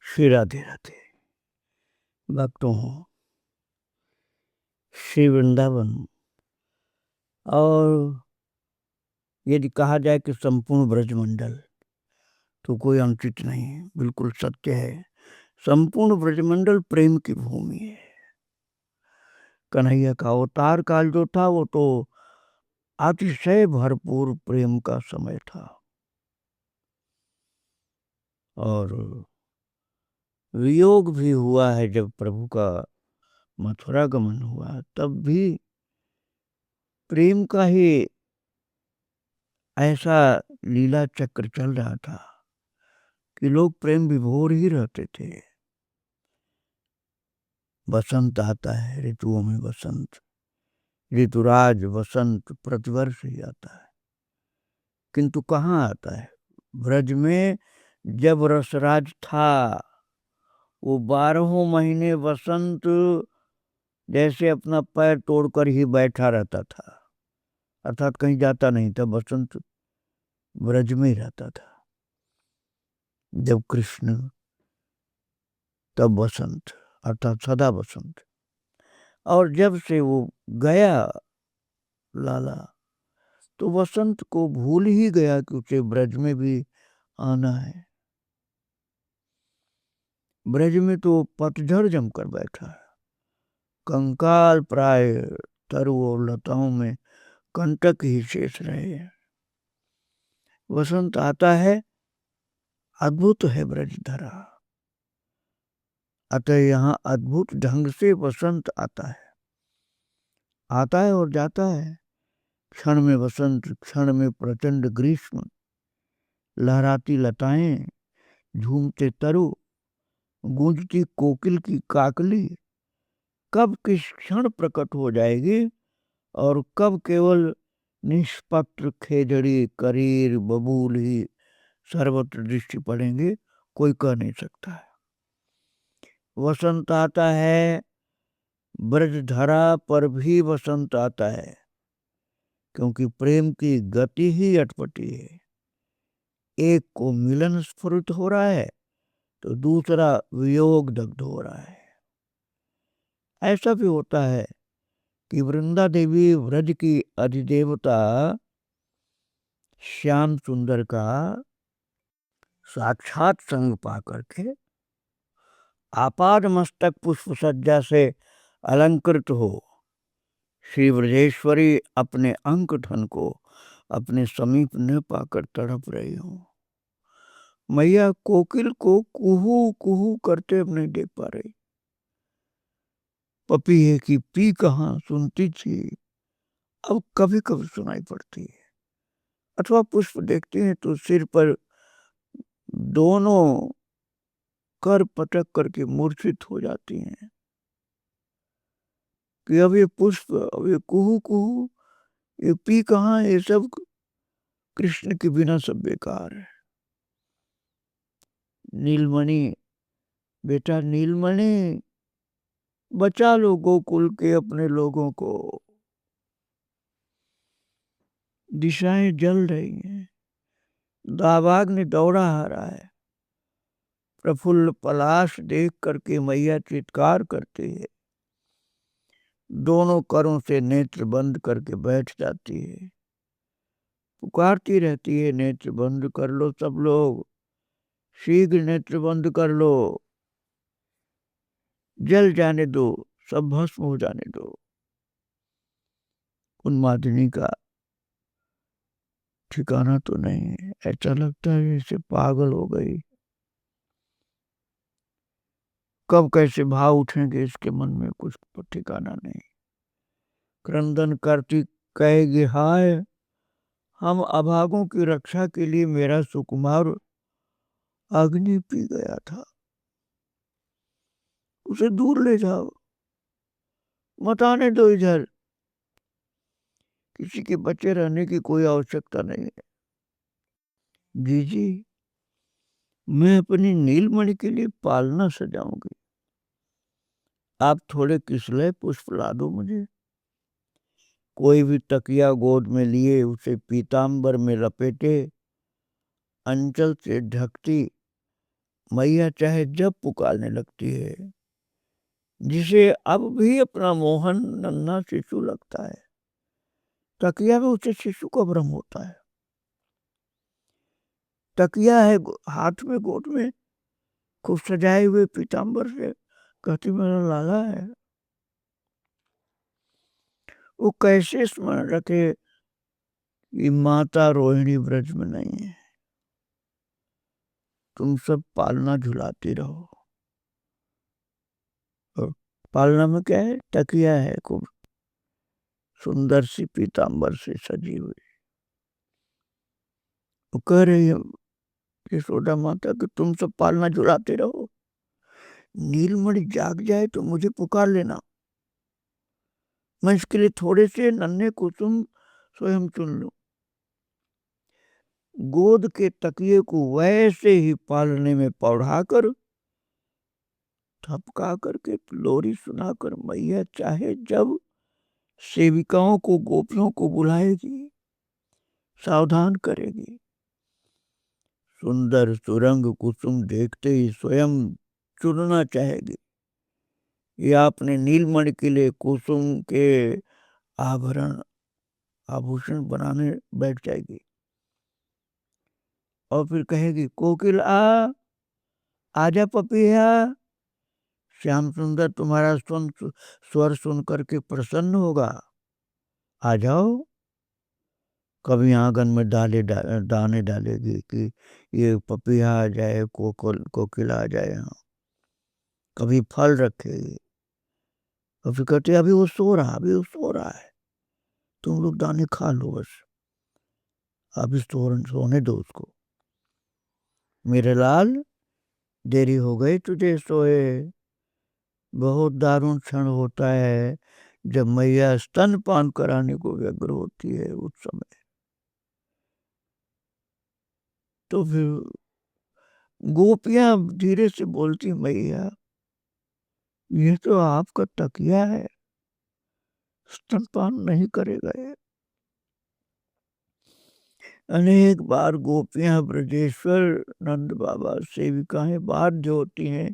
श्री राधे राधे। भक्तों, श्री वृंदावन और यदि कहा जाए कि संपूर्ण ब्रजमंडल तो कोई अनुचित नहीं है, बिल्कुल सत्य है। संपूर्ण ब्रजमंडल प्रेम की भूमि है। कन्हैया का अवतार काल जो था वो तो अतिशय भरपूर प्रेम का समय था। और वियोग भी हुआ है जब प्रभु का मथुरा गमन हुआ, तब भी प्रेम का ही ऐसा लीला चक्र चल रहा था कि लोग प्रेम विभोर ही रहते थे। बसंत आता है, ऋतुओं में बसंत, ऋतुराज वसंत प्रतिवर्ष ही आता है, किंतु कहाँ आता है? ब्रज में जब रसराज था वो 12 महीने वसंत जैसे अपना पैर तोड़कर ही बैठा रहता था, अर्थात कहीं जाता नहीं था। बसंत ब्रज में ही रहता था। जब कृष्ण तब वसंत, अर्थात सदा वसंत। और जब से वो गया लाला तो वसंत को भूल ही गया कि उसे ब्रज में भी आना है। ब्रज में तो पतझड़ जमकर बैठा है। कंकाल प्राय तरु और लताओं में कंटक ही शेष रहे हैं। वसंत आता है, अद्भुत है ब्रज धरा। अतः यहाँ अद्भुत ढंग से वसंत आता है और जाता है। क्षण में वसंत, क्षण में प्रचंड ग्रीष्म, लहराती लताएं, झूमते तरु, गूंजती कोकिल की काकली कब किस क्षण प्रकट हो जाएगी और कब केवल निष्पत्र खेजड़ी करीर बबूल ही सर्वत्र दृष्टि पड़ेंगे, कोई कह नहीं सकता है। वसंत आता है, ब्रजधरा पर भी वसंत आता है, क्योंकि प्रेम की गति ही अटपटी है। एक को मिलन स्फुरित हो रहा है तो दूसरा वियोग दग्ध हो रहा है। ऐसा भी होता है कि वृंदा देवी व्रज की अधिदेवता श्याम सुंदर का साक्षात संग पा करके आपाद मस्तक पुष्प सज्जा से अलंकृत हो श्री ब्रजेश्वरी अपने अंक धन को अपने समीप न पाकर तड़प रही हो। मैया कोकिल को कुहू कुहू करते अब नहीं देख पा रही। पपीहे की पी कहाँ सुनती थी, अब कभी कभी सुनाई पड़ती है। अथवा पुष्प देखती हैं तो सिर पर दोनों कर पटक करके मूर्छित हो जाती हैं कि अब ये पुष्प, अब ये कुहू कुहू, ये पी कहाँ, ये सब कृष्ण के बिना सब बेकार है। नीलमणि, बेटा नीलमणि, बचा लो गोकुल के अपने लोगों को। दिशाएं जल रही हैं, दावाग ने दौड़ा आ रहा है। प्रफुल्ल पलाश देख करके मैया चित्कार करती है, दोनों करों से नेत्र बंद करके बैठ जाती है, पुकारती रहती है, नेत्र बंद कर लो सब लोग, शीघ्र नेत्र बंद कर लो, जल जाने दो, सब भस्म हो जाने दो। उन्मादिनी का ठिकाना तो नहीं है। ऐसा लगता है जैसे पागल हो गई। कब कैसे भाव उठेंगे इसके मन में कुछ ठिकाना नहीं। क्रंदन करती कहेगी, हाय हम अभागों की रक्षा के लिए मेरा सुकुमार अग्नि पी गया था, उसे दूर ले जाओ, मत आने दो इधर, किसी के बचे रहने की कोई आवश्यकता नहीं है। जी मैं अपनी नीलमणि के लिए पालना सजाऊंगी, आप थोड़े किसले पुष्प ला दो मुझे। कोई भी तकिया गोद में लिए उसे पीतांबर में लपेटे, अंचल से ढकती मैया चाहे जब पुकारने लगती है, जिसे अब भी अपना मोहन नन्हा शिशु लगता है, तकिया में उसे शिशु का भ्रम होता है। तकिया है हाथ में, गोद में, खूब सजाए हुए पीताम्बर से, कहती मेरा लाला है। वो कैसे स्मरण रखे कि माता रोहिणी ब्रज में नहीं है। तुम सब पालना झुलाती रहो। और पालना में क्या है? तकिया है खूब सुंदर सी पीताम्बर से सजी हुई। वो कह रही है यशोदा माता कि तुम सब पालना झुलाते रहो, नीलमणि जाग जाए तो मुझे पुकार लेना, मैं इसके लिए थोड़े से नन्हे कुसुम स्वयं चुन लूं। गोद के तकिए को वैसे ही पालने में पौढ़ाकर, थपका करके, लोरी सुनाकर मैया चाहे जब सेविकाओं को, गोपियों को बुलाएगी, सावधान करेगी। सुंदर सुरंग कुसुम देखते ही स्वयं चुनना चाहेगी, या अपने नीलमणि के लिए कुसुम के आभरण, आभूषण बनाने बैठ जाएगी। और फिर कहेगी कोकिल आजा पपिया, श्याम सुंदर तुम्हारा स्वर सुन करके प्रसन्न होगा, आ जाओ। कभी आंगन में दाने डालेगी कि ये पपिया आ जाए, कोकिल आ जाए। कभी फल रखेगी, और फिर कहते अभी वो सो रहा, अभी वो सो रहा है, तुम लोग दाने खा लो बस, अभी सोने दो उसको। मेरे लाल देरी हो गई तुझे सोए। बहुत दारुण क्षण होता है जब मैया स्तनपान कराने को व्यग्र होती है। उस समय तो फिर गोपियां धीरे से बोलती मैया ये तो आपका तकिया है, स्तनपान नहीं करेगा ये। अनेक बार गोपियां ब्रजेश्वर नंद बाबा सेविकाएं बाध्य होती हैं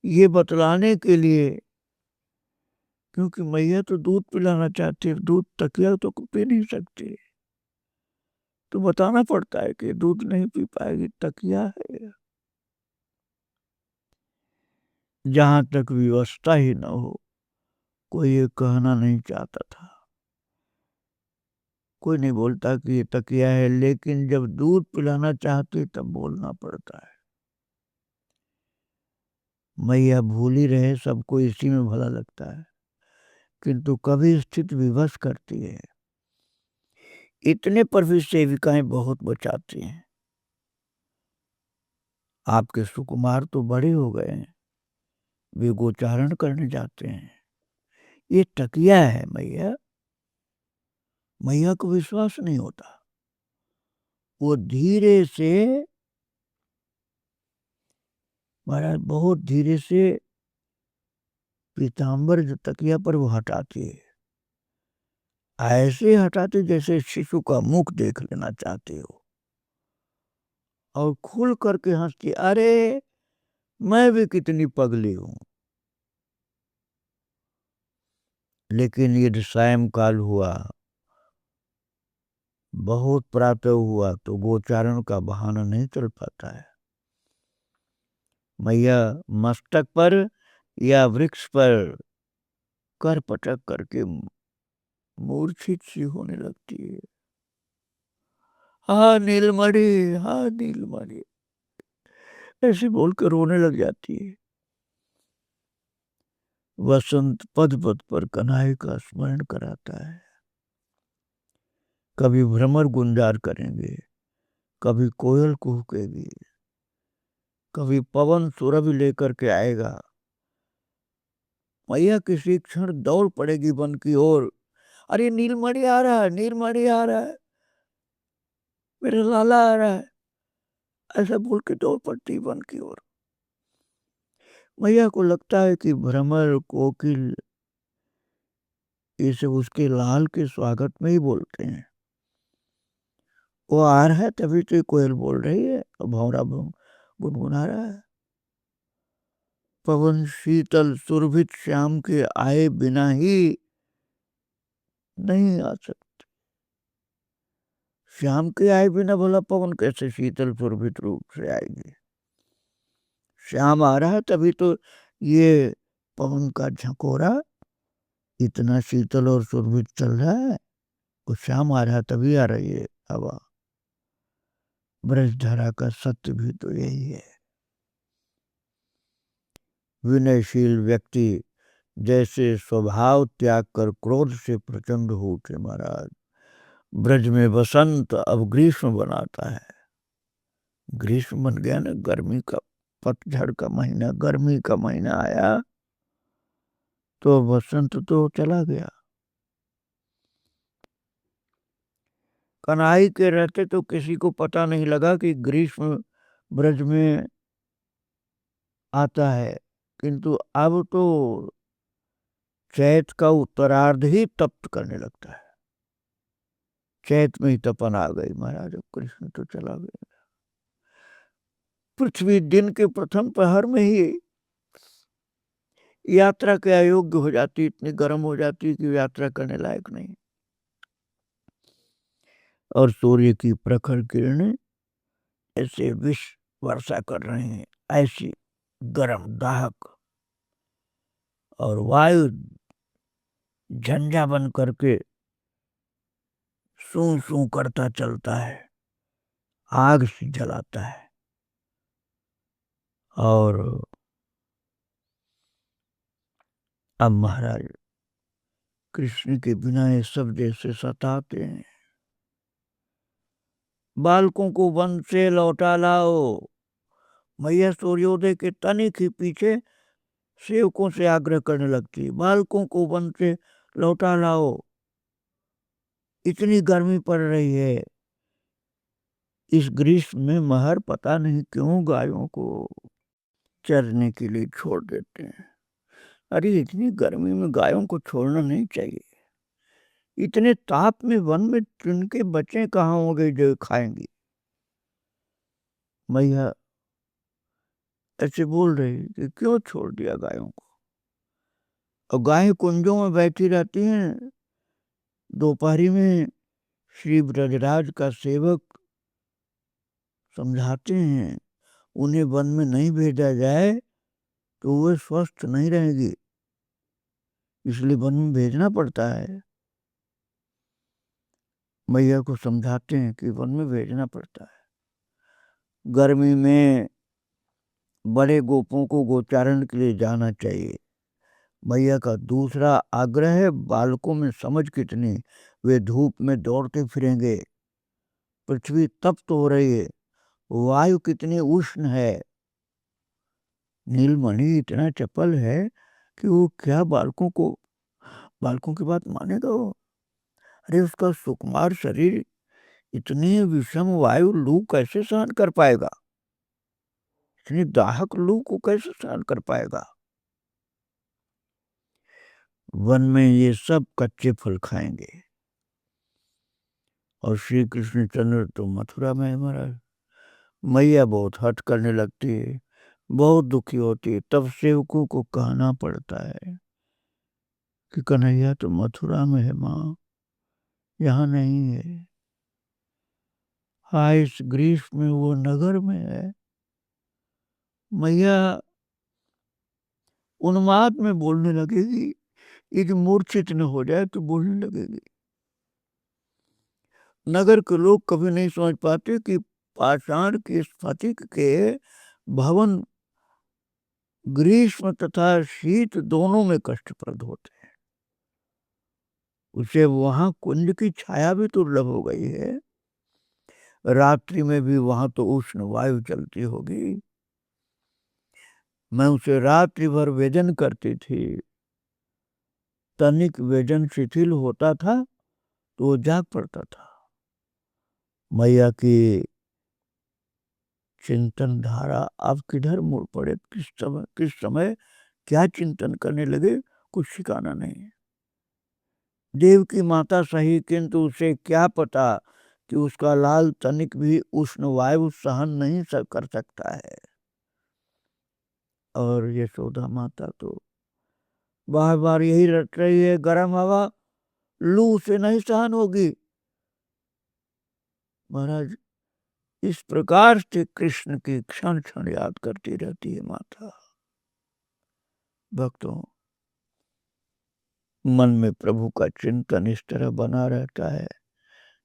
ये बतलाने के लिए, क्योंकि मैया तो दूध पिलाना चाहती है, दूध तकिया तो पी नहीं सकती, तो बताना पड़ता है कि दूध नहीं पी पाएगी, तकिया है। जहां तक व्यवस्था ही न हो, कोई ये कहना नहीं चाहता था, कोई नहीं बोलता कि ये तकिया है, लेकिन जब दूध पिलाना चाहती तब बोलना पड़ता है। मैया भूल ही रहे, सबको इसी में भला लगता है, किंतु कभी स्थिति विवश करती है। इतने पर भी सेविकाएं बहुत बचाती हैं। आपके सुकुमार तो बड़े हो गए हैं, वे गोचारण करने जाते हैं, ये तकिया है मैया। मैया को विश्वास नहीं होता, वो धीरे से, महाराज बहुत धीरे से पीताम्बर जो तकिया पर वो हटाती है, ऐसे हटाते जैसे शिशु का मुख देख लेना चाहते हो, और खुल करके हंसती, अरे मैं भी कितनी पगली हूं। लेकिन यदि सायंकाल हुआ, बहुत प्रातः हुआ, तो गोचारण का बहाना नहीं चल पाता है। मैया मस्तक पर या वृक्ष पर कर पटक करके मूर्छित सी होने लगती है। हाँ नीलमणि, हाँ नीलमणि, ऐसे बोलकर रोने लग जाती है। वसंत पद पद पर कन्हैया का स्मरण कराता है। कभी भ्रमर गुंजार करेंगे, कभी कोयल कुहकेगी, कभी पवन सुरभि लेकर के आएगा। मैया किसी क्षण दौड़ पड़ेगी वन की ओर, अरे नीलमणि आ रहा है, नीलमणि आ रहा है, मेरा लाला आ रहा है, ऐसा बोल के दौड़ पड़ती वन की ओर। मैया को लगता है कि भ्रमर कोकिल ये सब उसके लाल के स्वागत में ही बोलते हैं। वो आ रहा है तभी तो कोयल बोल रही है और भौरा गुनगुना रहा है। पवन शीतल सुरभित श्याम के आए बिना ही नहीं आ सकते। श्याम के आए बिना भला पवन कैसे शीतल सुरभित रूप से आएगी। श्याम आ रहा है तभी तो ये पवन का झकोरा इतना शीतल और सुरभित चल रहा है। तो श्याम आ रहा है तभी आ रही है हवा। ब्रजधरा का सत्य भी तो यही है। विनयशील व्यक्ति जैसे स्वभाव त्याग कर क्रोध से प्रचंड हो उठे महाराज। ब्रज में बसंत अब ग्रीष्म बनाता है। ग्रीष्म बन गया ना, गर्मी का पतझड़ का महीना, गर्मी का महीना आया तो बसंत तो चला गया। कन्हई के रहते तो किसी को पता नहीं लगा कि ग्रीष्म ब्रज में आता है, किंतु अब तो चैत का उत्तरार्ध ही तप्त करने लगता है। चैत में ही तपन आ गई महाराज, अब कृष्ण तो चला गया। पृथ्वी दिन के प्रथम पहर में ही यात्रा के अयोग्य हो जाती, इतनी गर्म हो जाती कि यात्रा करने लायक नहीं। और सूर्य की प्रखर किरणें ऐसे विष वर्षा कर रहे हैं, ऐसी गर्म दाहक, और वायु झंझा बन करके सू सू करता चलता है, आग से जलाता है। और अब महाराज कृष्ण के बिना ये सब जैसे सताते हैं। बालकों को वन से लौटा लाओ। मैया सूर्योदय के तनिक ही पीछे सेवकों से आग्रह करने लगती, बालकों को वन से लौटा लाओ, इतनी गर्मी पड़ रही है। इस ग्रीष्म में महर पता नहीं क्यों गायों को चरने के लिए छोड़ देते हैं। अरे इतनी गर्मी में गायों को छोड़ना नहीं चाहिए। इतने ताप में वन में तिनके बच्चे कहाँ होंगे जो खाएंगी। मैया ऐसे बोल रही कि क्यों छोड़ दिया गायों को। और गायें कुंजों में बैठी रहती हैं। दोपहरी में श्री ब्रजराज का सेवक समझाते हैं उन्हें वन में नहीं भेजा जाए तो वे स्वस्थ नहीं रहेगी, इसलिए वन में भेजना पड़ता है। मैया को समझाते हैं कि वन में भेजना पड़ता है। गर्मी में बड़े गोपों को गोचारण के लिए जाना चाहिए। मैया का दूसरा आग्रह है, बालकों में समझ कितनी, वे धूप में दौड़ते फिरेंगे। पृथ्वी तप्त हो रही है, वायु कितनी उष्ण है। नीलमणि इतना चपल है कि वो क्या बालकों की बात मानेगा वो। अरे उसका सुकुमार शरीर इतनी विषम वायु लू कैसे सहन कर पाएगा, इतनी दाहक लू को कैसे सहन कर पाएगा। वन में ये सब कच्चे फल खाएंगे। और श्री कृष्णचंद्र तो मथुरा में महाराज। मैया बहुत हट करने लगती है, बहुत दुखी होती है। तब सेवकों को कहना पड़ता है कि कन्हैया तो मथुरा में है माँ, यहाँ नहीं है। हाँ, इस ग्रीष्म में वो नगर में है। मैया उन्माद में बोलने लगेगी, यदि मूर्छित न हो जाए तो बोलने लगेगी। नगर के लोग कभी नहीं समझ पाते कि पाषाण के स्फटिक के भवन ग्रीष्म तथा शीत दोनों में कष्टप्रद होते हैं। उसे वहां कुंज की छाया भी दुर्लभ हो गई है। रात्रि में भी वहां तो उष्ण वायु चलती होगी। मैं उसे रात्रि भर वेदन करती थी, तनिक वेदन शिथिल होता था तो वो जाग पड़ता था। मैया की चिंतन धारा अब किधर मुड़ पड़े, किस समय क्या चिंतन करने लगे, कुछ ठिकाना नहीं। देव की माता सही, किंतु उसे क्या पता कि उसका लाल तनिक भी उष्ण वायु सहन नहीं कर सकता है। और यशोदा माता तो बार बार यही रट रही है, गर्म हवा लू से नहीं सहन होगी। महाराज इस प्रकार से कृष्ण की क्षण क्षण याद करती रहती है माता। भक्तों, मन में प्रभु का चिंतन इस तरह बना रहता है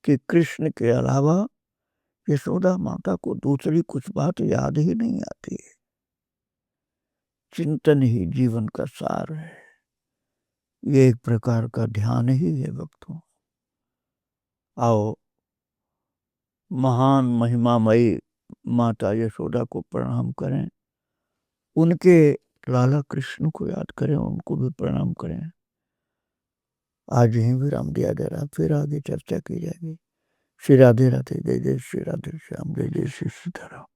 कि कृष्ण के अलावा यशोदा माता को दूसरी कुछ बात याद ही नहीं आती है। चिंतन ही जीवन का सार है। ये एक प्रकार का ध्यान ही है भक्तों। आओ महान महिमामयी माता यशोदा को प्रणाम करें, उनके लाला कृष्ण को याद करें, उनको भी प्रणाम करें। आज यहीं विराम दिया जा रहा, फिर आगे चर्चा की जाएगी। श्री राधे राधे, जय जय श्री राधे श्याम, जय जय श्री सीताराम।